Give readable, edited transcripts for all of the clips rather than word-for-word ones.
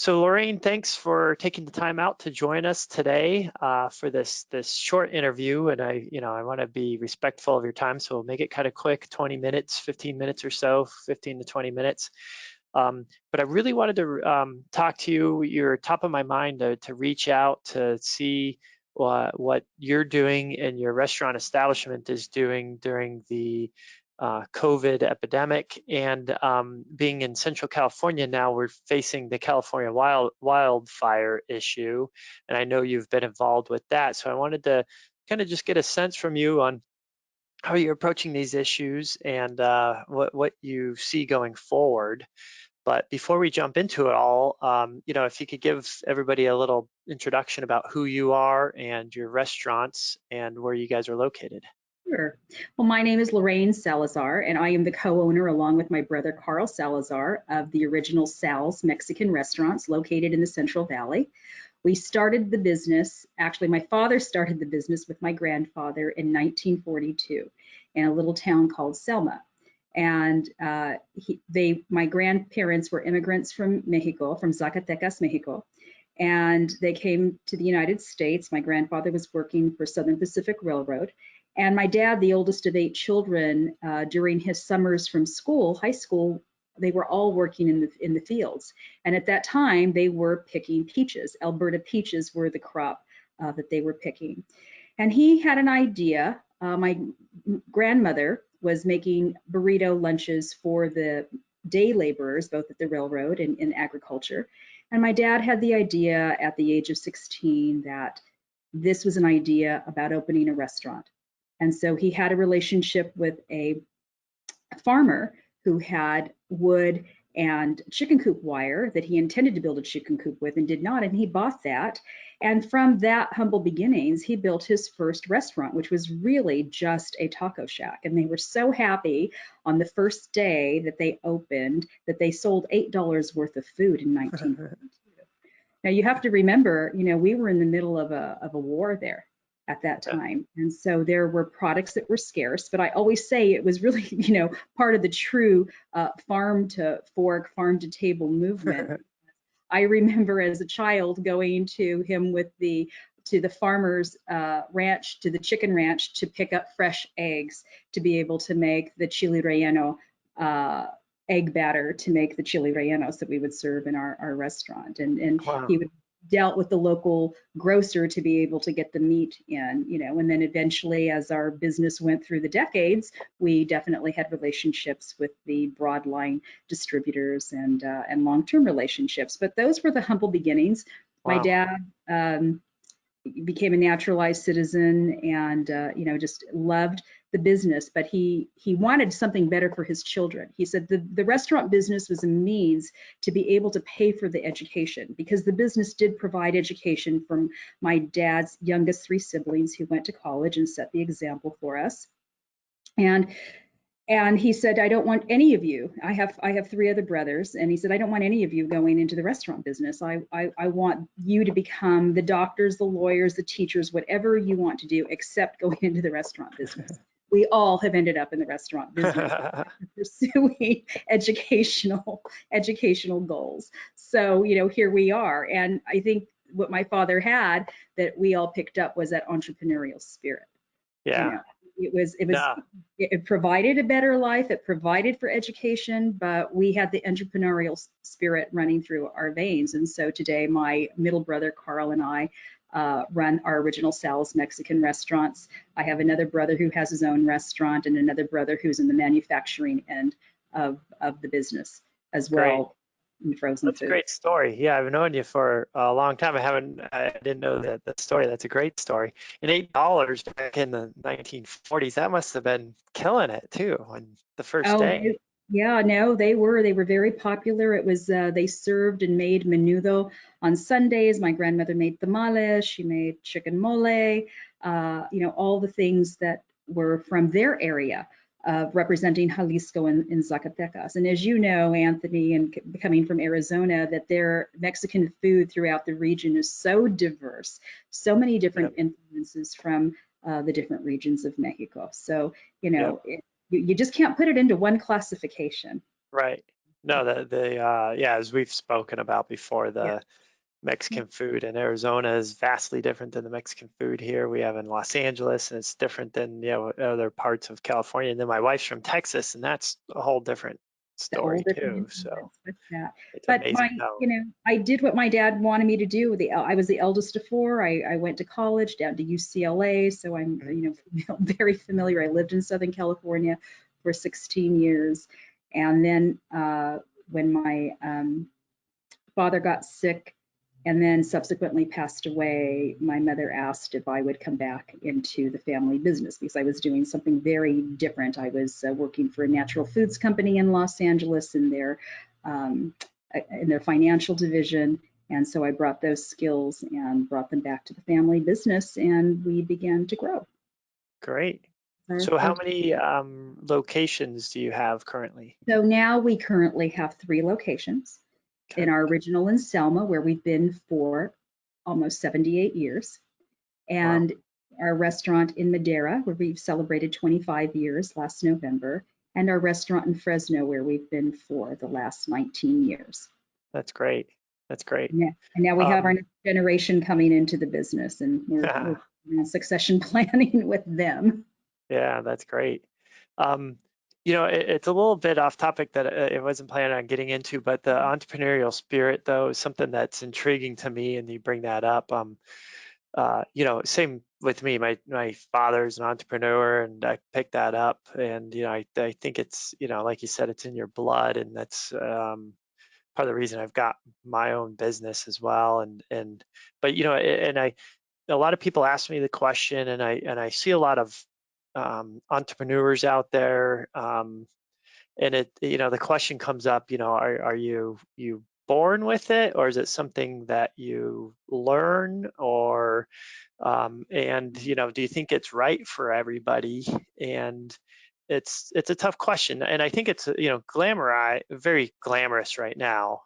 So Lorraine, thanks for taking the time out to join us today for this short interview. And I want to be respectful of your time, so we'll make it kind of quick, 20 minutes, 15 minutes or so, 15 to 20 minutes. But I really wanted to talk to you. You're top of my mind to reach out to see what you're doing and your restaurant establishment is doing during the COVID epidemic, and being in Central California now, we're facing the California wildfire issue, and I know you've been involved with that. So I wanted to kind of just get a sense from you on how you're approaching these issues and what you see going forward. But before we jump into it all, if you could give everybody a little introduction about who you are and your restaurants and where you guys are located. Sure. Well, my name is Lorraine Salazar, and I am the co-owner, along with my brother Carl Salazar, of the original Sal's Mexican restaurants located in the Central Valley. We started the business, actually my father started the business with my grandfather in 1942 in a little town called Selma. And my grandparents were immigrants from Mexico, from Zacatecas, Mexico. And they came to the United States. My grandfather was working for Southern Pacific Railroad. And my dad, the oldest of 8 children, during his summers from school, high school, they were all working in the fields. And at that time, they were picking peaches. Alberta peaches were the crop that they were picking. And he had an idea. My grandmother was making burrito lunches for the day laborers, both at the railroad and in agriculture. And my dad had the idea at the age of 16 that this was an idea about opening a restaurant. And so he had a relationship with a farmer who had wood and chicken coop wire that he intended to build a chicken coop with and did not, and he bought that. And from that humble beginnings, he built his first restaurant, which was really just a taco shack. And they were so happy on the first day that they opened that they sold $8 worth of food in 1942. Now you have to remember, we were in the middle of a war there at that time. And so there were products that were scarce, but I always say it was really, part of the true farm to fork, farm to table movement. I remember as a child going to him to the farmer's ranch, to the chicken ranch, to pick up fresh eggs to be able to make the chili relleno egg batter, to make the chili rellenos that we would serve in our restaurant. And Wow. he would dealt with the local grocer to be able to get the meat in, and then eventually, as our business went through the decades, we definitely had relationships with the broadline distributors and long-term relationships. But those were the humble beginnings. Wow. My dad became a naturalized citizen and just loved the business, but he wanted something better for his children. He said the restaurant business was a means to be able to pay for the education, because the business did provide education from my dad's youngest 3 siblings who went to college and set the example for us. And he said, I don't want any of you, I have 3 other brothers, and he said, I don't want any of you going into the restaurant business. I want you to become the doctors, the lawyers, the teachers, whatever you want to do, except going into the restaurant business. We all have ended up in the restaurant business pursuing educational goals. So, here we are. And I think what my father had that we all picked up was that entrepreneurial spirit. Yeah. It provided a better life, it provided for education, but we had the entrepreneurial spirit running through our veins. And so today my middle brother Carl and I run our original Sal's Mexican restaurants. I have another brother who has his own restaurant and another brother who's in the manufacturing end of the business as well. In frozen That's food. A great story. Yeah, I've known you for a long time. I didn't know that story. That's a great story. And $8 back in the 1940s, that must have been killing it too on the first day. Yeah, no, they were very popular. It was they served and made menudo on Sundays. My grandmother made tamales. She made chicken mole. All the things that were from their area. Representing Jalisco and Zacatecas. And as you know, Anthony, and coming from Arizona, that their Mexican food throughout the region is so diverse, so many different influences from the different regions of Mexico. So, you just can't put it into one classification. Right. No, yeah, as we've spoken about before, Yeah. the Mexican food in Arizona is vastly different than the Mexican food here we have in Los Angeles, and it's different than, you know, other parts of California. And then my wife's from Texas, and that's a whole different The story older too. So influence with that. it's But amazing how. I did what my dad wanted me to do. I was the eldest of four. I went to college down to UCLA, so I'm, very familiar. I lived in Southern California for 16 years. And then when my father got sick and then subsequently passed away, my mother asked if I would come back into the family business because I was doing something very different. I was working for a natural foods company in Los Angeles um, in their financial division. And so I brought those skills and brought them back to the family business, and we began to grow. Great. Our So how first many locations do you have currently? So now we currently have 3 locations. In Okay. our original in Selma, where we've been for almost 78 years, Wow. and our restaurant in Madera, where we've celebrated 25 years last November, and our restaurant in Fresno, where we've been for the last 19 years. That's great. That's great. And now we have our next generation coming into the business, and we're succession planning with them. Yeah, that's great. You know, it's a little bit off topic that it wasn't planning on getting into, but the entrepreneurial spirit, though, is something that's intriguing to me, and you bring that up. You know, same with me. My father's an entrepreneur, and I picked that up, and you know, I think it's, you know, like you said, it's in your blood, and that's part of the reason I've got my own business as well. But you know, a lot of people ask me the question, and I see a lot of entrepreneurs out there, and you know, the question comes up, you know, are you born with it, or is it something that you learn, or and you know, do you think it's right for everybody? And it's a tough question, and I think it's, you know, very glamorous right now.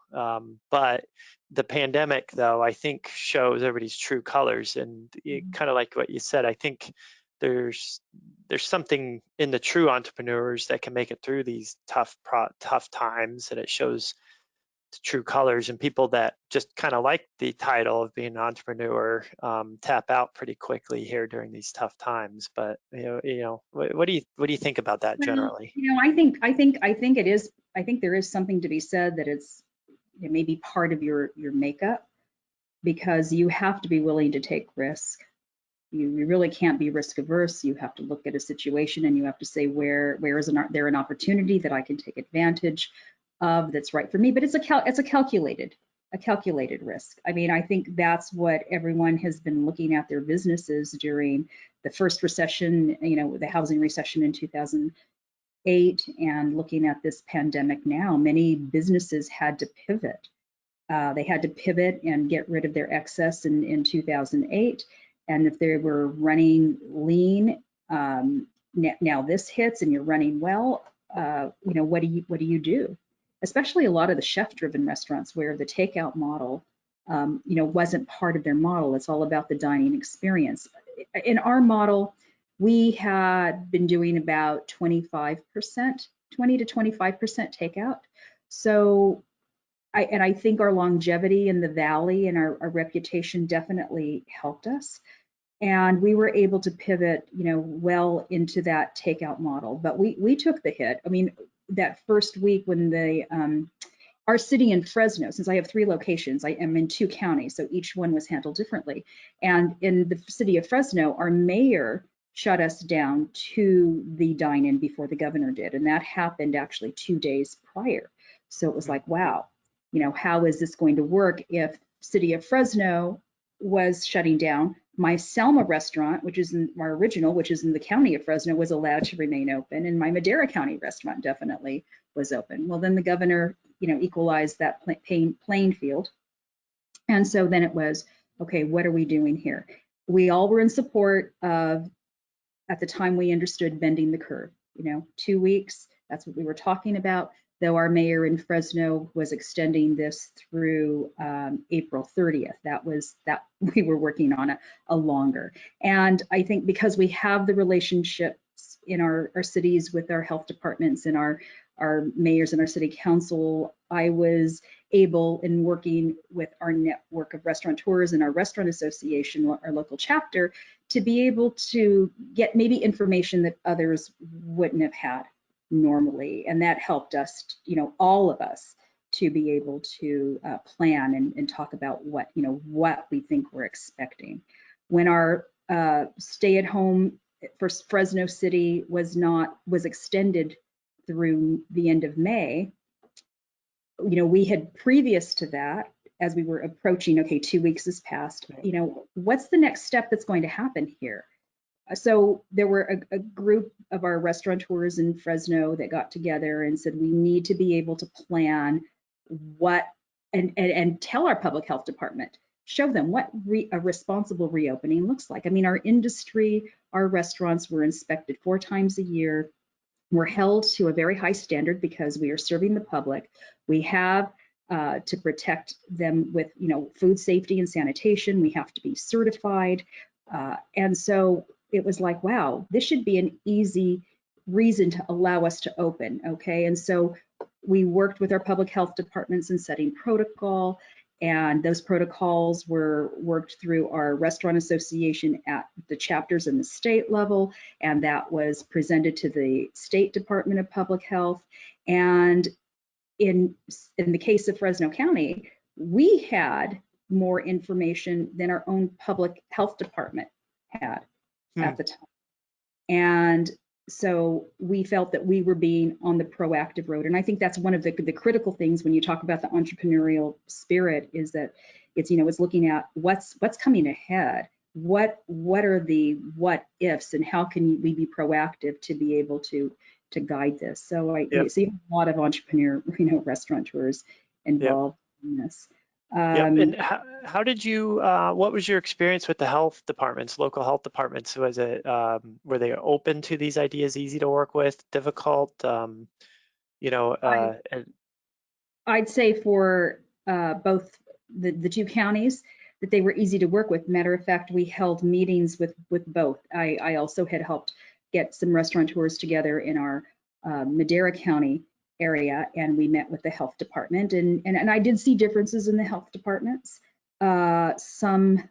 But the pandemic, though, I think shows everybody's true colors, and kind of like what you said, I think there's something in the true entrepreneurs that can make it through these tough times, and it shows true colors, and people that just kind of like the title of being an entrepreneur tap out pretty quickly here during these tough times. But what do you think about that Well, generally? I think it is. I think there is something to be said that it may be part of your makeup, because you have to be willing to take risk. You really can't be risk averse. You have to look at a situation and you have to say, where is there an opportunity that I can take advantage of that's right for me? But it's a calculated risk. I mean, I think that's what everyone has been looking at their businesses during the first recession, the housing recession in 2008, and looking at this pandemic now. Many businesses had to pivot. They had to pivot and get rid of their excess in 2008. And if they were running lean, now this hits and you're running well, what do you do? Especially a lot of the chef-driven restaurants where the takeout model, wasn't part of their model. It's all about the dining experience. In our model, we had been doing about 20 to 25% takeout. So I think our longevity in the Valley and our reputation definitely helped us. And we were able to pivot, well into that takeout model. But we took the hit. I mean, that first week when our city in Fresno, since I have 3 locations, I am in 2 counties, so each one was handled differently. And in the city of Fresno, our mayor shut us down to the dine-in before the governor did. And that happened actually 2 days prior. So it was like, wow, how is this going to work if city of Fresno was shutting down? My Selma restaurant, which is my original, which is in the county of Fresno, was allowed to remain open, and my Madera County restaurant definitely was open. Well, then the governor, equalized that playing field. And so then it was, okay, what are we doing here? We all were in support of, at the time we understood, bending the curve. 2 weeks, that's what we were talking about, though our mayor in Fresno was extending this through April 30th. That we were working on a longer. And I think because we have the relationships in our cities with our health departments and our our mayors and our city council, I was able, in working with our network of restaurateurs and our restaurant association, our local chapter, to be able to get maybe information that others wouldn't have had normally. And that helped us, all of us, to be able to plan and talk about what we think we're expecting. When our stay-at-home for Fresno City was extended through the end of May, we had, previous to that, as we were approaching, okay, 2 weeks has passed, what's the next step that's going to happen here? So there were a group of our restaurateurs in Fresno that got together and said, we need to be able to plan what, and tell our public health department, show them what a responsible reopening looks like. I mean, our industry, our restaurants were inspected 4 times a year. We're held to a very high standard because we are serving the public. We have to protect them with, food safety and sanitation. We have to be certified. And so it was like, wow, this should be an easy reason to allow us to open, okay? And so we worked with our public health departments in setting protocol, and those protocols were worked through our restaurant association at the chapters in the state level, and that was presented to the State Department of Public Health. And in the case of Fresno County, we had more information than our own public health department had at the time. And so we felt that we were being on the proactive road. And I think that's one of the critical things when you talk about the entrepreneurial spirit, is that it's, it's looking at what's coming ahead. What are the what ifs, and how can we be proactive to be able to guide this? So I see a lot of entrepreneur, restaurateurs involved in this. And how did you, what was your experience with the health departments, local health departments? Was it, were they open to these ideas, easy to work with, difficult? I'd say for both the 2 counties, that they were easy to work with. Matter of fact, we held meetings with both. I also had helped get some restaurateurs together in our Madera County area, and we met with the health department, and I did see differences in the health departments. Some,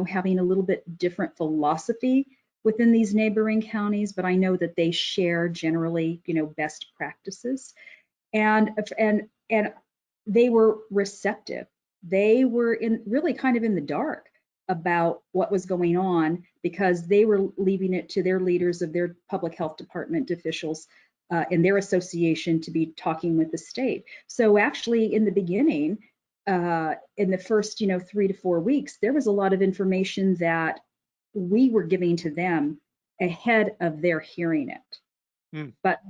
having a little bit different philosophy within these neighboring counties, but I know that they share generally, best practices, and they were receptive. They were really kind of in the dark about what was going on, because they were leaving it to their leaders of their public health department officials in their association to be talking with the state. So actually, in the beginning, in the first 3 to 4 weeks, there was a lot of information that we were giving to them ahead of their hearing it. But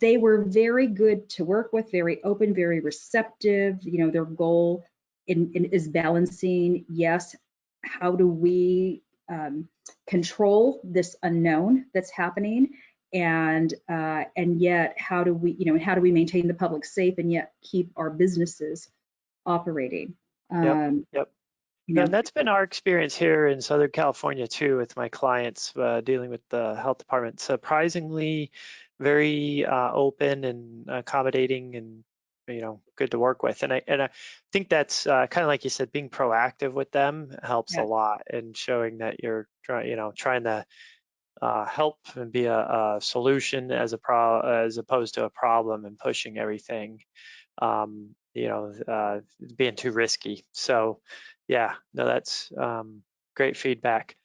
they were very good to work with, very open, very receptive. Their goal is balancing, yes, how do we control this unknown that's happening, and yet how do we maintain the public safe and yet keep our businesses operating. And that's been our experience here in Southern California too, with my clients dealing with the health department. Surprisingly very open and accommodating, and good to work with. And I think that's kind of like you said, being proactive with them helps a lot, and showing that you're trying to help and be a solution as opposed to a problem, and pushing everything, being too risky. So yeah, no, that's great feedback.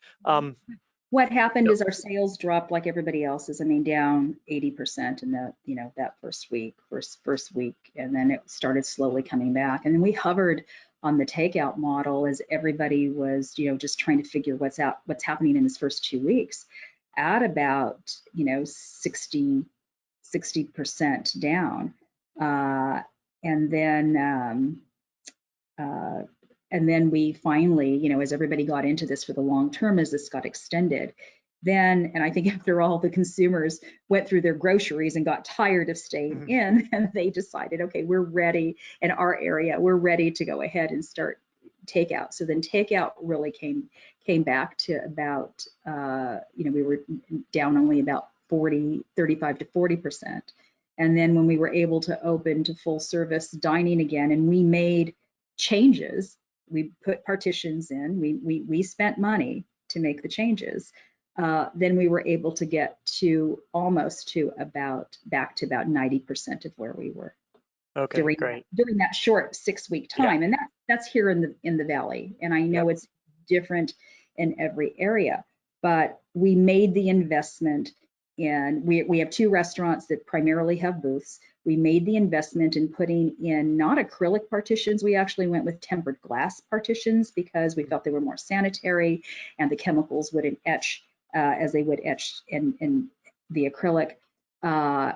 What happened is our sales dropped like everybody else's. I mean, down 80% in that first week, and then it started slowly coming back. And then we hovered on the takeout model as everybody was, just trying to figure what's happening in this first 2 weeks, at about 60% down, and then we finally, as everybody got into this for the long term, as this got extended, and I think after all, the consumers went through their groceries and got tired of staying in, and they decided, okay, we're ready in our area, we're ready to go ahead and start takeout. So then takeout really came back to about, we were down only about 35 to 40%. And then when we were able to open to full service dining again, and we made changes, we put partitions in, we spent money to make the changes, then we were able to get to almost to about back to about 90% of where we were Okay, great. during that short 6-week Yeah, time. And that's here in the Valley. And I know yep. it's different in every area, but we made the investment in, we have 2 restaurants that primarily have booths. We made the investment in putting in not acrylic partitions. We actually went with tempered glass partitions because we felt they were more sanitary and the chemicals wouldn't etch as they would etch in the acrylic.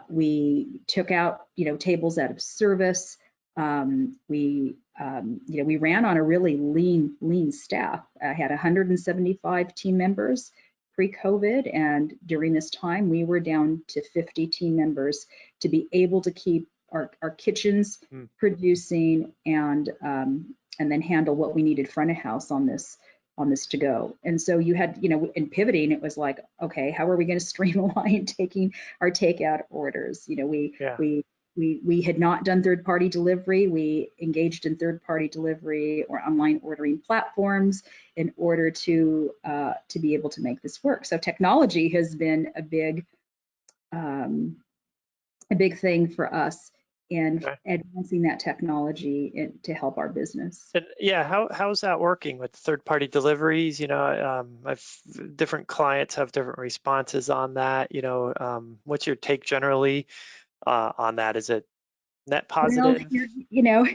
We took out, tables out of service. We ran on a really lean staff. I had 175 team members pre-COVID, and during this time, we were down to 50 team members to be able to keep our kitchens producing and then handle what we needed front of house on this to go. And so you had, in pivoting, it was like, okay, how are we going to streamline taking our takeout orders? We had not done third-party delivery. We engaged in third-party delivery or online ordering platforms in order to be able to make this work. So technology has been a big thing for us in advancing that technology to help our business. And yeah, how's that working with third-party deliveries? Different clients have different responses on that. What's your take generally on that? Is it net positive? Well,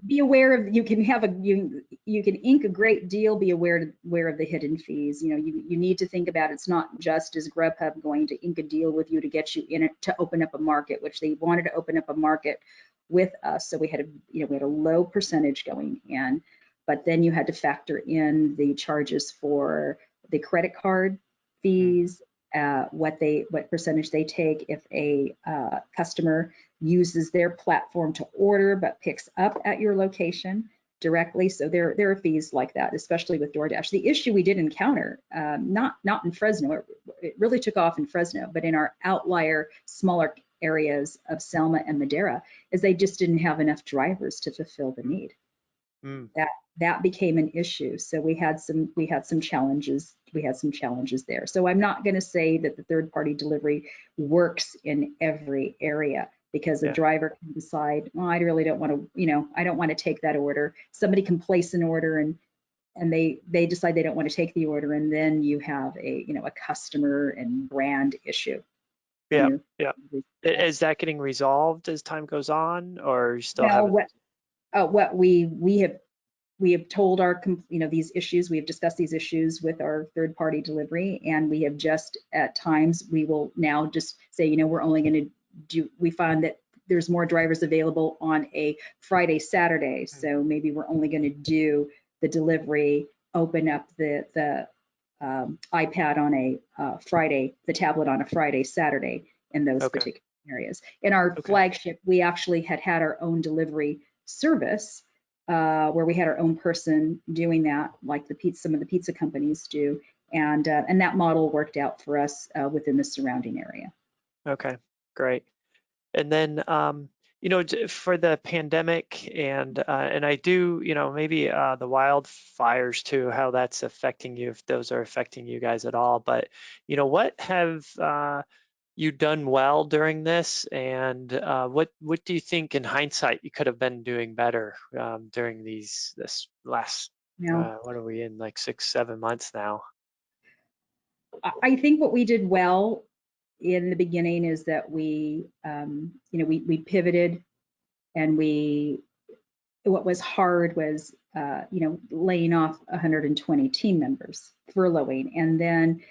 be aware of, you can ink a great deal, be aware of the hidden fees. You need to think about, it's not just as Grubhub going to ink a deal with you to get you in it to open up a market, which they wanted to open up a market with us. So we had a low percentage going in, but then you had to factor in the charges for the credit card fees, what percentage they take if a customer uses their platform to order but picks up at your location directly. So there are fees like that, especially with DoorDash. The issue we did encounter, not in Fresno, it really took off in Fresno, but in our outlier smaller areas of Selma and Madera, is they just didn't have enough drivers to fulfill the need. That became an issue. So we had some challenges. We had some challenges there. So I'm not going to say that the third-party delivery works in every area, because a driver can decide, well, I really don't want to, I don't want to take that order. Somebody can place an order and they decide they don't want to take the order, and then you have a customer and brand issue. Yeah. Is that getting resolved as time goes on, or you still what we have told our, these issues, we have discussed these issues with our third-party delivery, and we have just, at times, we will now just say, we're only going to we find that there's more drivers available on a Friday, Saturday. So maybe we're only going to do the delivery, open up the iPad on a Friday, the tablet on a Friday, Saturday in those particular areas. In our flagship, we actually had our own delivery service where we had our own person doing that, like some of the pizza companies do. And that model worked out for us within the surrounding area. Okay, great. And then, for the pandemic and I do, maybe the wildfires too, how that's affecting you, if those are affecting you guys at all. But, what have you done well during this? And what do you think in hindsight you could have been doing better during this last, what are we in, like 6-7 months now? I think what we did well in the beginning is that we pivoted, and what was hard was, laying off 120 team members, furloughing, and then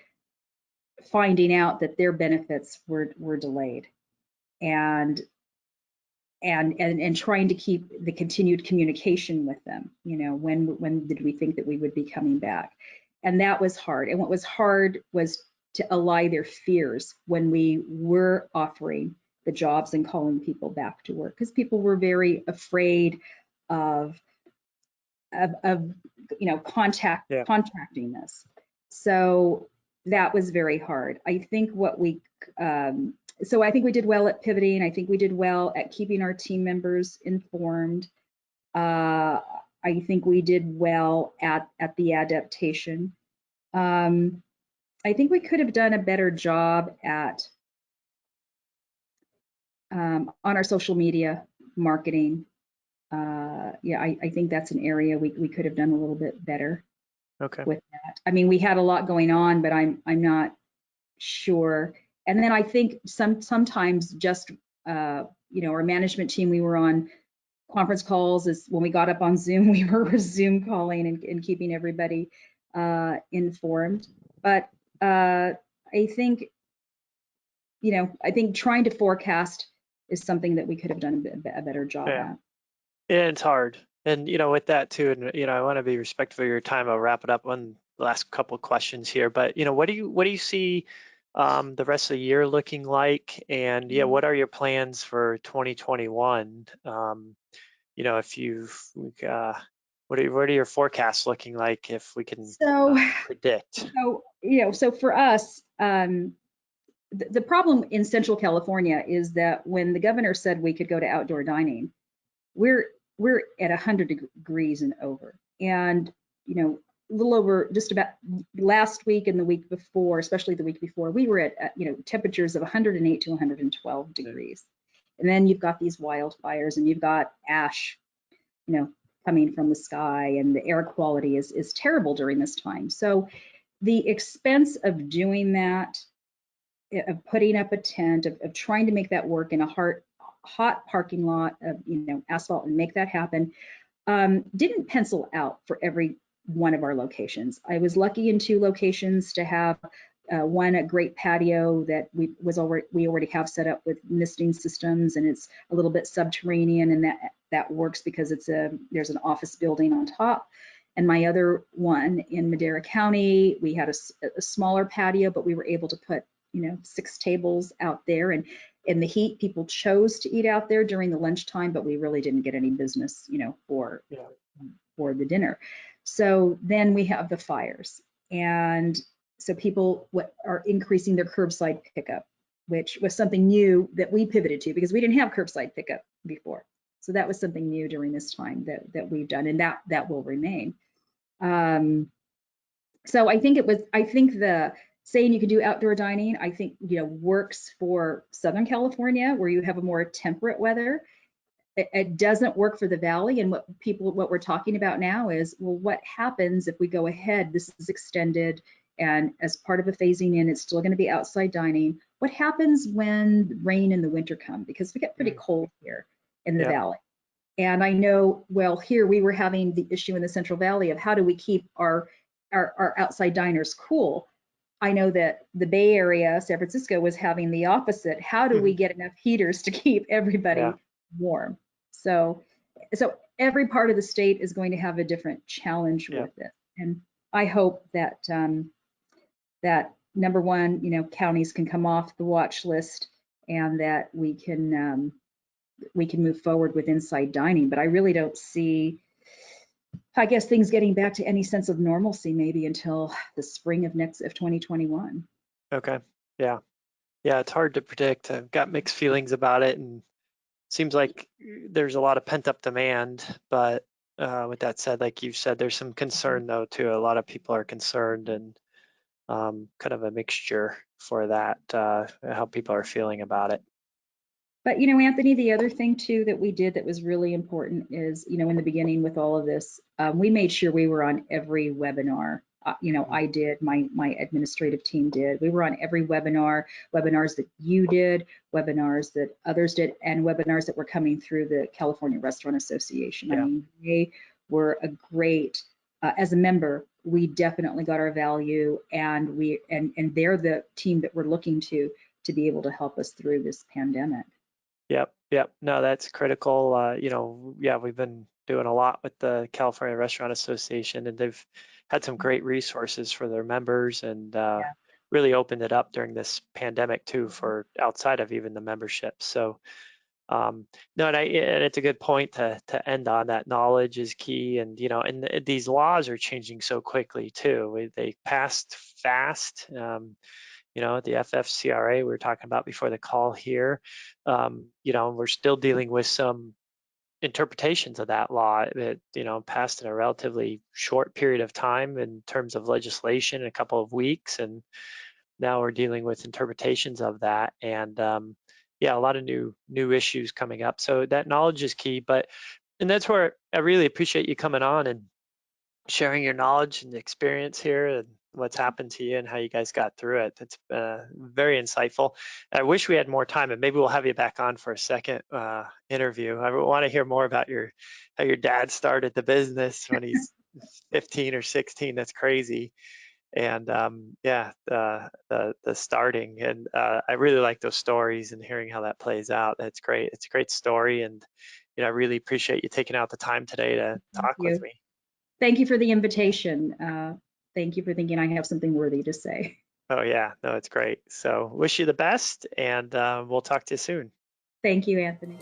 finding out that their benefits were delayed, and trying to keep the continued communication with them. When did we think that we would be coming back? And that was hard. And what was hard was to allay their fears when we were offering the jobs and calling people back to work, because people were very afraid of contracting this. So that was very hard. I think so I think we did well at pivoting. I think we did well at keeping our team members informed. I think we did well at the adaptation. I think we could have done a better job at on our social media marketing. Yeah, I think that's an area we could have done a little bit better Okay. with that. I mean, we had a lot going on, but I'm not sure. And then I think sometimes just our management team, we were on conference calls. Is when we got up on Zoom, we were Zoom calling and keeping everybody informed. But I think I think trying to forecast is something that we could have done a better job Yeah. at. And it's hard. And, with that too, and, I want to be respectful of your time. I'll wrap it up on the last couple of questions here, but, what do you see the rest of the year looking like? And yeah, what are your plans for 2021? If what are your forecasts looking like if we can So, predict? so for us, the problem in Central California is that when the governor said we could go to outdoor dining, we're at 100 degrees and over, and a little over just about last week and the week before, especially the week before, we were at temperatures of 108 to 112 degrees. And then you've got these wildfires and you've got ash, coming from the sky, and the air quality is terrible during this time. So the expense of doing that, of putting up a tent, of trying to make that work in a hot parking lot of asphalt and make that happen, didn't pencil out for every one of our locations. I was lucky in 2 locations to have one, a great patio that we already have set up with misting systems, and it's a little bit subterranean, and that works because there's an office building on top. And my other one in Madera County, we had a smaller patio, but we were able to put 6 tables out there, and in the heat, people chose to eat out there during the lunchtime, but we really didn't get any business, for the dinner. So then we have the fires, and so people are increasing their curbside pickup, which was something new that we pivoted to because we didn't have curbside pickup before. So that was something new during this time that we've done, and that will remain. So I think the saying you can do outdoor dining, I think, works for Southern California where you have a more temperate weather. It doesn't work for the Valley. And what we're talking about now is, well, what happens if we go ahead, this is extended, and as part of a phasing in, it's still going to be outside dining. What happens when rain in the winter come? Because we get pretty cold here in the Valley. And I know, well, here we were having the issue in the Central Valley of how do we keep our outside diners cool. I know that the Bay Area, San Francisco, was having the opposite. How do we get enough heaters to keep everybody warm? So every part of the state is going to have a different challenge with it. And I hope that that number one, counties can come off the watch list, and that we can move forward with inside dining. But I really don't see, I guess, things getting back to any sense of normalcy maybe until the spring of 2021. Okay. Yeah. It's hard to predict. I've got mixed feelings about it, and seems like there's a lot of pent-up demand. But with that said, like you said, there's some concern though too. A lot of people are concerned, and kind of a mixture for that, how people are feeling about it. But Anthony, the other thing too that we did that was really important is, in the beginning with all of this, we made sure we were on every webinar. I did, my administrative team did. We were on every webinars that you did, webinars that others did, and webinars that were coming through the California Restaurant Association. I mean, they were a great, as a member, we definitely got our value, and they're the team that we're looking to be able to help us through this pandemic. Yep. No, that's critical. We've been doing a lot with the California Restaurant Association, and they've had some great resources for their members, and really opened it up during this pandemic too for outside of even the membership. So No, and it's a good point to end on. That knowledge is key, and these laws are changing so quickly too. They passed fast. The FFCRA we were talking about before the call here. We're still dealing with some interpretations of that law that passed in a relatively short period of time in terms of legislation, a couple of weeks, and now we're dealing with interpretations of that, and yeah, a lot of new issues coming up. So that knowledge is key, and that's where I really appreciate you coming on and sharing your knowledge and experience here and what's happened to you and how you guys got through it. It's very insightful. I wish we had more time, and maybe we'll have you back on for a second interview. I want to hear more about how your dad started the business when he's 15 or 16. That's crazy. And yeah, the starting, and I really like those stories and hearing how that plays out. That's great. It's a great story, and I really appreciate you taking out the time today to Thank talk with you. me. Thank you for the invitation. Thank you for thinking I have something worthy to say. Oh yeah, no, it's great. So wish you the best, and we'll talk to you soon. Thank you, Anthony.